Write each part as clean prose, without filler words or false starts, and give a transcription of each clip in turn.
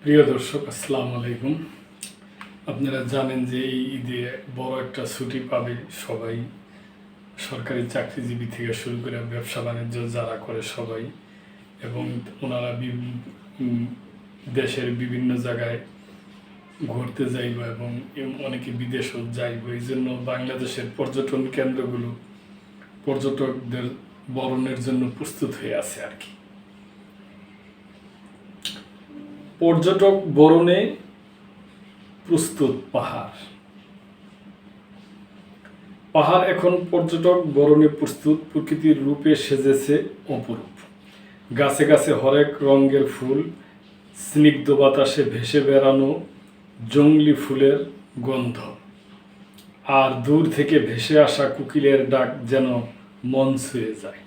প্রিয় দর্শক, আসসালামু আলাইকুম। আপনারা জানেন যে এই ঈদে বড় একটা ছুটি পাবে সবাই, সরকারি চাকরিজীবী থেকে শুরু করে ব্যবসা বাণিজ্য যারা করে সবাই, এবং ওনারা দেশের বিভিন্ন জায়গায় ঘুরতে যাইব এবং অনেকে বিদেশও যাইব। এই জন্য বাংলাদেশের পর্যটন কেন্দ্রগুলো পর্যটকদের বরণের জন্য প্রস্তুত হয়ে আছে আর কি। পর্যটক বরণে প্রস্তুত পাহাড় এখন পর্যটক বরণে প্রস্তুত। প্রকৃতির রূপে সেজেছে অপরূপ। গাছে গাছে হরেক রঙের ফুল, স্নিগ্ধ বাতাসে ভেসে বেড়ানো জংলি ফুলের গন্ধ, আর দূর থেকে ভেসে আসা কোকিলের ডাক যেন মন ছুঁয়ে যায়।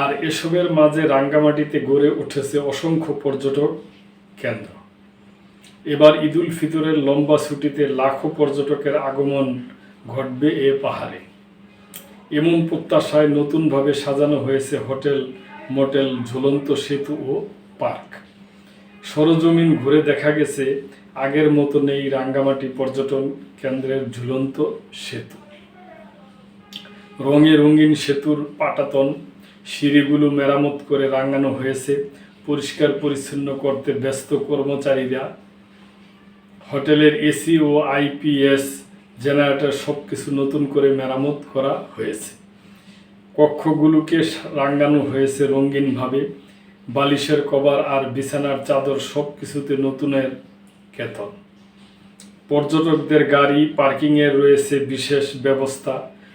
আর এসবের মাঝে রাঙ্গামাটিতে গড়ে উঠেছে অসংখ্য পর্যটক কেন্দ্র। এবার ঈদুল ফিতরের লম্বা ছুটিতে লাখো পর্যটকের আগমন ঘটবে এ পাহাড়ে। এমন প্রত্যাশায় নতুনভাবে সাজানো হয়েছে হোটেল, মোটেল, ঝুলন্ত সেতু ও পার্ক। সরজমিন ঘুরে দেখা গেছে আগের মতো নেই রাঙ্গামাটি পর্যটন কেন্দ্রের ঝুলন্ত সেতু। রঙে রঙিন সেতুর পাটাতন, সিঁড়িগুলো মেরামত করে রাঙানো হয়েছে। পরিষ্কার পরিচ্ছন্ন করতে ব্যস্ত কর্মচারীরা। হোটেলের এসি ও আইপিএস জেনারেটর সব কিছু নতুন করে মেরামত করা হয়েছে। কক্ষগুলোকে রাঙানো হয়েছে রঙিনভাবে। বালিশের কভার আর বিছানার চাদর সব কিছুতে নতুনের কেতন। পর্যটকদের গাড়ি পার্কিংয়ের রয়েছে বিশেষ ব্যবস্থা।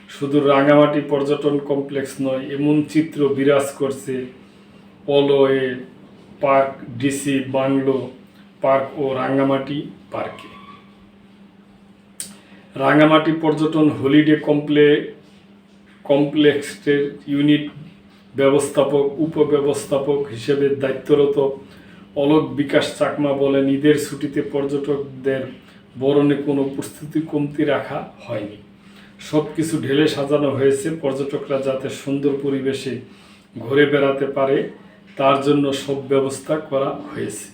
শুধু রাঙামাটি পর্যটন কমপ্লেক্স নয়, এমন চিত্র বিরাজ করছে পলয়ে পার্ক, ডিসি বাংলো পার্ক ও রাঙ্গামাটি পার্কে। রাঙ্গামাটি পর্যটন হলিডে কমপ্লেক্সের ইউনিট ব্যবস্থাপক উপব্যবস্থাপক হিসেবে দায়িত্বরত অলোক বিকাশ চাকমা বলেন, ঈদের ছুটিতে পর্যটকদের বরণে কোনো প্রস্তুতি কমতি রাখা হয়নি। সব কিছু ঢেলে সাজানো হয়েছে পর্যটকরা যাতে সুন্দর পরিবেশে ঘুরে বেড়াতে পারে, তার জন্য সব ব্যবস্থা করা হয়েছে।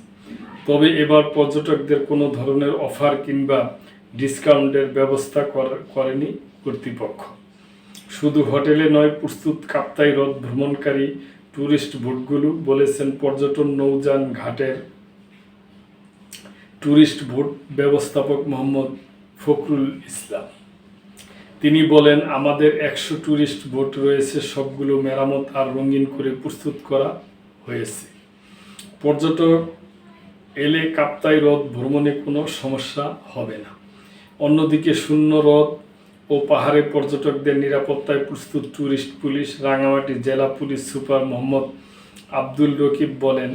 তবে এবার পর্যটকদের কোনো ধরনের অফার কিংবা ডিসকাউন্টের ব্যবস্থা করেনি কর্তৃপক্ষ। শুধু হোটেলে নয়, প্রস্তুত কাপ্তাই হ্রদ ভ্রমণকারী ট্যুরিস্ট বোটগুলো, বলেছেন পর্যটন নৌযান ঘাটের ট্যুরিস্ট বোট ব্যবস্থাপক মোহাম্মদ ফখরুল ইসলাম। তিনি বলেন, আমাদের 100 ট্যুরিস্ট বোট রয়েছে, সবগুলো মেরামত আর রঙিন করে প্রস্তুত করা হয়েছে। পর্যটক এলে কাপ্তাই হ্রদ ভ্রমণে কোনো সমস্যা হবে না। অন্যদিকে শূন্য হ্রদ ও পাহাড়ে পর্যটকদের নিরাপত্তায় প্রস্তুত ট্যুরিস্ট পুলিশ। রাঙ্গামাটি জেলা পুলিশ সুপার মোহাম্মদ আব্দুল রকিব বলেন,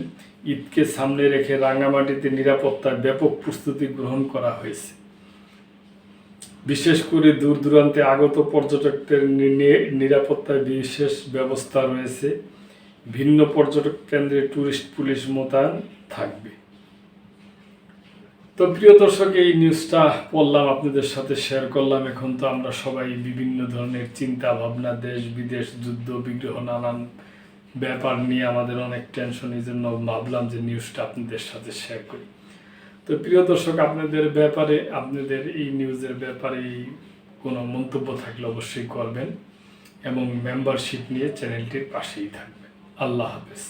ঈদকে সামনে রেখে রাঙ্গামাটিতে নিরাপত্তায় ব্যাপক প্রস্তুতি গ্রহণ করা হয়েছে। বিশেষ করে দূর দূরান্তে আগত পর্যটকদের নিরাপত্তায় বিশেষ ব্যবস্থা রয়েছে। ভিন্ন পর্যটক কেন্দ্রে ট্যুরিস্ট পুলিশ মোতায়েন থাকবে। তো প্রিয় দর্শক, এই নিউজটা পড়লাম, আপনাদের সাথে শেয়ার করলাম। এখন তো আমরা সবাই বিভিন্ন ধরনের চিন্তা ভাবনা, দেশ বিদেশ, যুদ্ধ বিগ্রহ, নানান ব্যাপার নিয়ে আমাদের অনেক টেনশন। এই জন্য ভাবলাম যে নিউজটা আপনাদের সাথে শেয়ার করি। তো প্রিয় দর্শক, আপনাদের এই নিউজের ব্যাপারে কোনো মন্তব্য থাকলে অবশ্যই করবেন এবং মেম্বারশিপ নিয়ে চ্যানেলটির পাশেই থাকবেন। আল্লাহ হাফেজ।